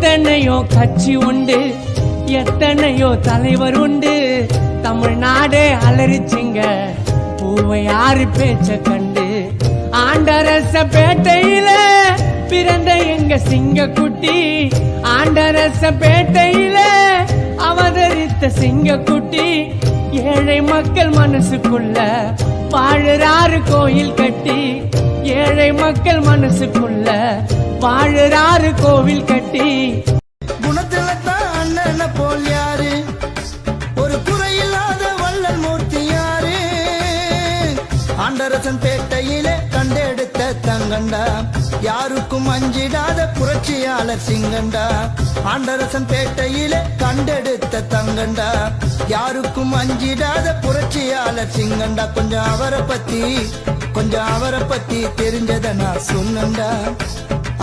எத்தனையோ கட்சி உண்டு, எத்தனையோ தலைவர் உண்டு. தமிழ்நாடே அலறிச்சிங்க பூவை யாரு பேச்ச கண்டு. ஆண்டரச பேட்டையில பிறந்த எங்க சிங்கக்குட்டி, ஆண்டரச பேட்டையில அவதரித்த சிங்கக்குட்டி. ஏழை மக்கள் மனசுக்குள்ள வாழுறாரு கோயில் கட்டி, ஏழை மக்கள் மனசுக்குள்ள வாழுறாரு கோவில் கட்டி. குணத்துல தான் அண்ணன போல் யாரு, ஒரு குறையில்லாத வள்ளல் மூர்த்தி யாரு. ஆண்டரசன் பேட்டையிலே கண்டெடுத்த தங்கண்டா, யாருக்கும் அஞ்சிடாத புரட்சியாளர் சிங்கண்டா. ஆண்டரசன் பேட்டையிலே கண்டெடுத்த தங்கண்டா, யாருக்கும் அஞ்சிடாத புரட்சியாளர் சிங்கண்டா. கொஞ்சம் அவரை பத்தி தெரிஞ்சத நான் சொன்னண்டா.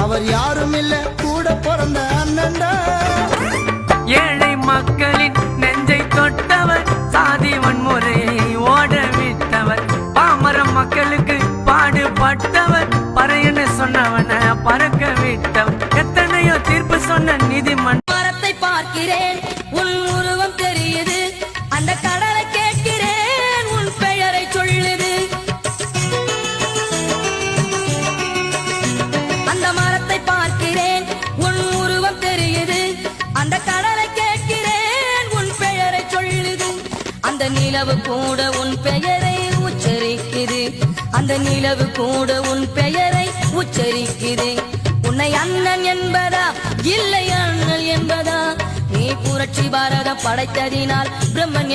அவர் யாரும் இல்ல கூட பிறந்த அண்ணன்டா. ஏழை மக்களின் நெஞ்சை தொட்டவர், சாதி வன்முறையை ஓட விட்டவர், பாமர மக்களுக்கு பாடுபட்டவர், பறையன்னு சொன்னவன பறக்க விட்டவர், எத்தனையோ தீர்ப்பு சொன்ன நீதிமன்றத்தை பார்க்கிறேன், உன் உருவம் தெரியுது, அந்த கடலை கேட்கிறேன், உன் பெயரை சொல்லுது. அந்த மரத்தை பார்க்கிறேன், உன் உருவம் தெரியுது, அந்த கடலை கேட்கிறேன், உன் பெயரை சொல்லுது. அந்த நிலவு கூட உன் பெயரை உச்சரிக்குது, அந்த நிலவு கூட உன் பெயரை உச்சரிக்குது. உன்னை அண்ணன் என்பதா இல்லை அண்ணல் என்பதா, நீ புரட்சி பாரதம் படைத்ததினால் பிரம்மன்